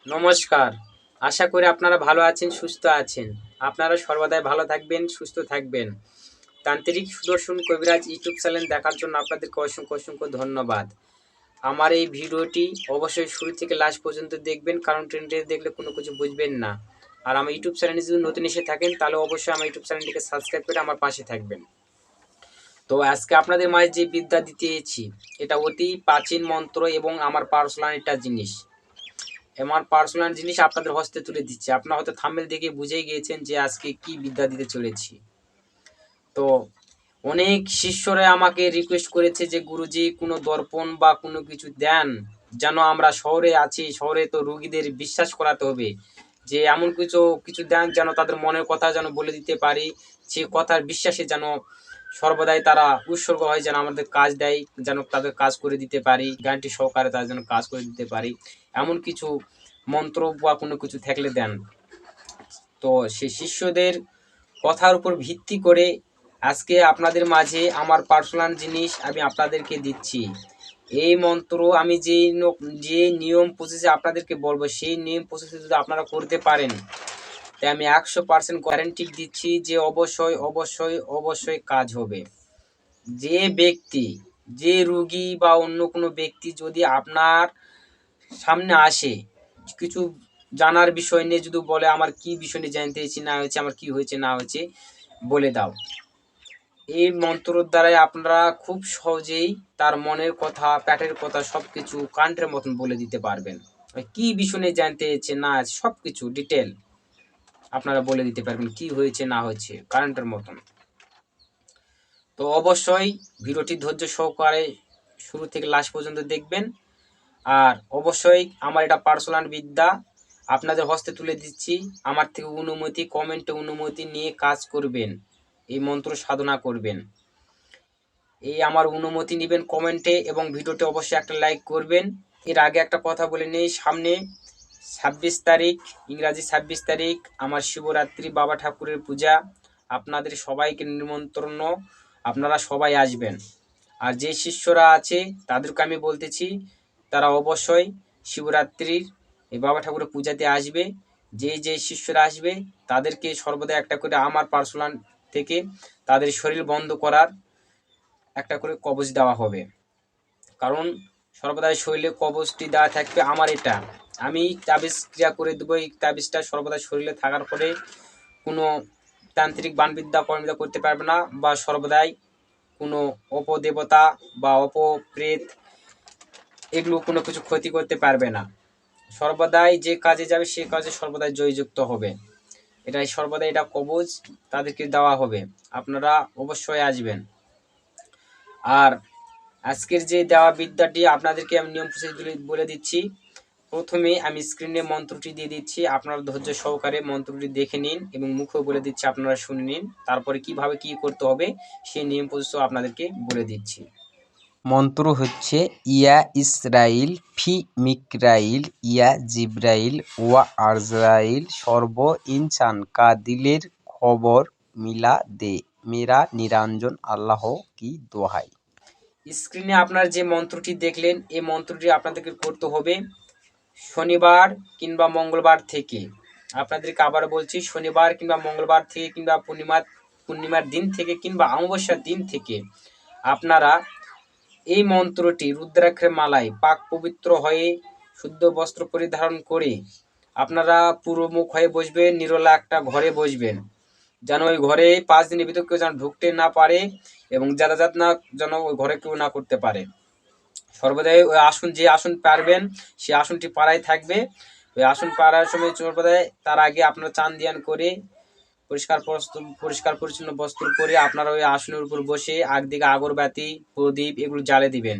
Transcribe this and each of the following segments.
নমস্কার। আশা করি আপনারা ভালো আছেন, সুস্থ আছেন। আপনারা সর্বদাই ভালো থাকবেন, সুস্থ থাকবেন। তান্ত্রিক সুদর্শন কবিরাজ ইউটিউব চ্যানেল দেখার জন্য আপনাদেরকে অসংখ্য অসংখ্য ধন্যবাদ। আমার এই ভিডিওটি অবশ্যই শুরু থেকে লাস্ট পর্যন্ত দেখবেন, কারণ টেনে দেখলে কোনো কিছু বুঝবেন না। আর আমার ইউটিউব চ্যানেলে যদি নতুন এসে থাকেন তাহলে অবশ্যই আমার ইউটিউব চ্যানেলটিকে সাবস্ক্রাইব করে আমার পাশে থাকবেন। তো আজকে আপনাদের মাঝে যে বিদ্যা দিতে এসেছি, এটা অতি প্রাচীন মন্ত্র এবং আমার পার্সোনাল একটা জিনিস। আমার পার্সোনাল জিনিস আপনাদের হস্তে তুলে দিচ্ছি। আপনারা হয়তো থাম্বনেল দেখে বুঝেই গিয়েছেন যে আজকে কি বিদ্যা দিতে চলেছি। তো অনেক শিষ্যরা আমাকে রিকোয়েস্ট করেছে যে গুরুজি কোনো দর্পণ বা কোনো কিছু দেন, যেন আমরা শহরে আছি, শহরে তো রুগীদের বিশ্বাস করাতে হবে, যে এমন কিছু কিছু দেন যেন তাদের মনের কথা যেন বলে দিতে পারি, সে কথার বিশ্বাসে যেন সর্বদাই তারা উৎসর্গ হয়, যেন আমাদের কাজ দেয়, যেন তাদের কাজ করে দিতে পারি, গ্যারান্টি সহকারে তাদের যেন কাজ করে দিতে পারি, এমন কিছু মন্ত্র বা কোনো কিছু থাকলে দেন। তো সেই শিষ্যদের কথার উপর ভিত্তি করে আজকে আপনাদের মাঝে আমার পার্সোনাল জিনিস আমি আপনাদেরকে দিচ্ছি। এই মন্ত্র আমি যে নিয়ম প্রসেসে আপনাদেরকে বলবো, সেই নিয়ম প্রসেসে যদি আপনারা করতে পারেন, তাই আমি 100% গ্যারান্টি দিচ্ছি যে অবশ্যই অবশ্যই অবশ্যই কাজ হবে। যে ব্যক্তি, যে রুগী বা অন্য কোনো ব্যক্তি যদি আপনার সামনে আসে, কিছু জানার বিষয় নিয়ে যদি বলে আমার কি বিষয় নিয়ে জানতে চেয়েছি না হয়েছে, আমার কি হয়েছে না হয়েছে বলে দাও, এই মন্ত্রর দ্বারাই আপনারা খুব সহজেই তার মনের কথা, পেটের কথা সব কিছু কান্টের মতন বলে দিতে পারবেন। কি বিষয় নিয়ে জানতে চেয়েছে না আছে সব কিছু ডিটেল আপনারা বলে দিতে পারবেন, কি হয়েছে না হয়েছে কারেন্টের মতন। তো অবশ্যই ভিডিওটি ধৈর্য সহকারে শুরু থেকে লাস্ট পর্যন্ত দেখবেন। আর অবশ্যই আমার এটা পার্সোনাল বিদ্যা আপনাদের হস্তে তুলে দিচ্ছি। আমার থেকে অনুমতি, কমেন্টে অনুমতি নিয়ে কাজ করবেন, এই মন্ত্র সাধনা করবেন। এই আমার অনুমতি নেবেন কমেন্টে, এবং ভিডিওটি অবশ্যই একটা লাইক করবেন। এর আগে একটা কথা বলে নেই, সামনে 26 তারিখ, ইংরাজি 26 তারিখ আমার শিবরাত্রি, বাবা ঠাকুরের পূজা। আপনাদের সবাইকে নিমন্ত্রণ, আপনারা সবাই আসবেন। আর যে শিষ্যরা আছে তাদেরকে আমি বলতেছি, তারা অবশ্যই শিবরাত্রির এই বাবা ঠাকুরের পূজাতে আসবে। যে শিষ্যরা আসবে তাদেরকে সর্বদা একটা করে আমার পার্সোনাল থেকে তাদের শরীর বন্ধ করার একটা করে কবচ দেওয়া হবে। কারণ সর্বদাই শরীরে কবচটি দেওয়া থাকবে আমার এটা, আমি তাবিজ ক্রিয়া করে দেবো। এই তাবিজটা সর্বদা শরীরে থাকার পরে কোনো তান্ত্রিক বানবিদ্যা কর্মবিদ্যা করতে পারবে না, বা সর্বদাই কোনো অপদেবতা বা অপপ্রেত এগুলো কোনো কিছু ক্ষতি করতে পারবে না। সর্বদাই যে কাজে যাবে সে কাজে সর্বদাই জয়যুক্ত হবে। এটাই সর্বদাই এটা কবচ তাদেরকে দেওয়া হবে। আপনারা অবশ্যই আসবেন। আর আজকের যে দেওয়া বিদ্যাটি আপনাদেরকে আমি নিয়ম প্রসেস বলে দিচ্ছি। প্রথমে আমি স্ক্রিনে মন্ত্রটি দিয়ে দিচ্ছি, আপনারা ধৈর্য সহকারে মন্ত্রটি দেখে নিন, এবং মুখেও বলে দিচ্ছি, আপনারা শুনে নিন। তারপরে কিভাবে কি করতে হবে সেই নিয়ম প্রসেস আপনাদেরকে বলে দিচ্ছি। মন্ত্র হচ্ছে ইয়া ইসরাইল ফি মিকরাইল ইয়া জিব্রাইল ওয়া আরজাইল সর্ব ইনসান কা দিলের খবর মিলা দে মেরা নিরঞ্জন আল্লাহ কি দোহাই। স্ক্রিনে আপনার যে মন্ত্রটি দেখলেন, এই মন্ত্রটি আপনাদেরকে করতে হবে শনিবার কিংবা মঙ্গলবার থেকে। আপনাদেরকে আবার বলছি, শনিবার কিংবা মঙ্গলবার থেকে, কিংবা পূর্ণিমার দিন থেকে, কিংবা অমাবস্যার দিন থেকে আপনারা এই মন্ত্রটি রুদ্রাক্ষের মালায় পাক পবিত্র হয়ে শুদ্ধ বস্ত্র পরিধারণ করে আপনারা পূর্বমুখ হয়ে বসবেন, নিরলা একটা ঘরে বসবেন, যেন ওই ঘরে 5 দিনের ভিতর কেউ যেন ঢুকতে না পারে, এবং যাতায়াত না যেন ওই ঘরে কেউ না করতে পারে। সর্বদাই ওই আসন, যে আসন পারবেন সেই আসনটি পাড়ায় থাকবে। ওই আসন পাড়ার সময় সর্বদাই তার আগে আপনারা চান ধ্যান করে পরিষ্কার পরিচ্ছন্ন বস্ত্র পরে আপনারা ওই আসনের উপর বসে একদিকে আগরবাতি, প্রদীপ এগুলো জ্বালে দিবেন।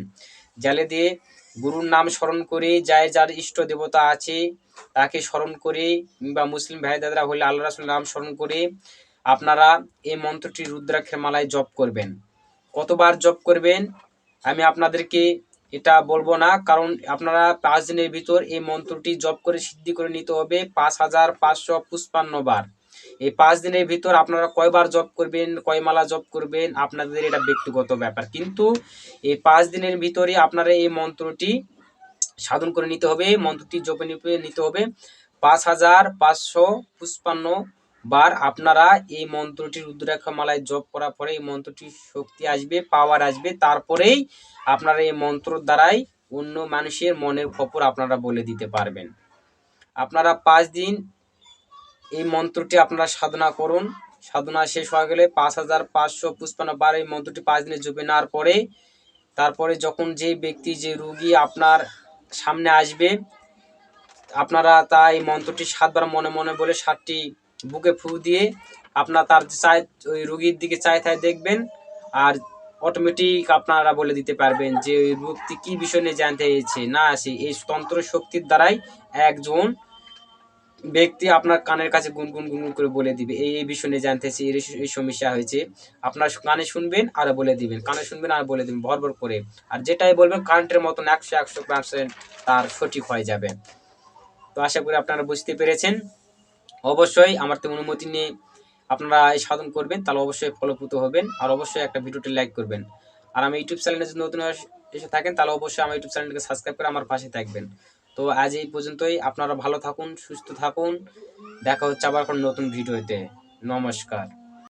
জ্বালে দিয়ে গুরুর নাম স্মরণ করে, যার ইষ্ট দেবতা আছে তাকে স্মরণ করে, কিংবা মুসলিম ভাই দাদারা হলে আল্লাহ রাসূলের নাম স্মরণ করে আপনারা এই মন্ত্রটি রুদ্রাক্ষের মালায় জপ করবেন। কতবার জপ করবেন আমি আপনাদেরকে এটা বলবো না, কারণ আপনারা 5 দিনের ভিতর এই মন্ত্রটি জপ করে সিদ্ধি করে নিতে হবে 5555 বার। এই 5 দিনের ভিতর আপনারা কয়বার জপ করবেন, কয় মালা জপ করবেন আপনাদের এটা ব্যক্তিগত ব্যাপার, কিন্তু এই 5 দিনের ভিতরে আপনারা এই মন্ত্রটি সাধন করে নিতে হবে, মন্ত্রটি জপে নিতে হবে 5555 বার। আপনারা এই মন্ত্রটির রুদ্রাক্ষ মালায় জপ করার পরে এই মন্ত্রটির শক্তি আসবে, পাওয়ার আসবে, তারপরেই আপনারা এই মন্ত্র দ্বারাই অন্য মানুষের মনের খবর আপনারা বলে দিতে পারবেন। আপনারা 5 দিন এই মন্ত্রটি আপনারা সাধনা করুন। সাধনা শেষ হয়ে গেলে 5555 বার এই মন্ত্রটি 5 দিনে জপে নেওয়ার পরে তারপরে যখন যে ব্যক্তি, যে রোগী আপনার সামনে আসবে, আপনারা তাই মন্ত্রটি 7 বার মনে মনে বলে 7টি বুকে ফু দিয়ে আপনার তার চাই ওই রোগীর দিকে চাই দেখবেন, আর অটোমেটিক আপনারা বলে দিতে পারবেন যে ওই ব্যক্তি কি বিষয় নিয়ে জানতে চেয়েছে না আসে। এই তন্ত্র শক্তির দ্বারাই একজন ব্যক্তি আপনার কানের কাছে গুনগুন করে বলে দিবে এই বিষয় নিয়ে জানতে চাই, এই সমস্যা হয়েছে। আপনার কানে শুনবেন আর বলে দিবেন, কানে শুনবেন আর বলে দিবেন ভর করে। আর যেটাই বলবেন কারেন্টের মতন 100% তার সঠিক হয়ে যাবে। তো আশা করি আপনারা বুঝতে পেরেছেন। অবশ্যই আমার তো অনুমতি নিয়ে আপনারা এই সাধন করবেন, তাহলে অবশ্যই ফলপ্রসূ হবেন। আর অবশ্যই একটা ভিডিওটি লাইক করবেন। আর আমি ইউটিউব চ্যানেলে যদি নতুন এসে থাকেন তাহলে অবশ্যই আমার ইউটিউব চ্যানেলটিকে সাবস্ক্রাইব করে আমার পাশে থাকবেন। তো আজ এই পর্যন্তই। আপনারা ভালো থাকুন, সুস্থ থাকুন। দেখা হচ্ছে আবার কোনো নতুন ভিডিওতে। নমস্কার।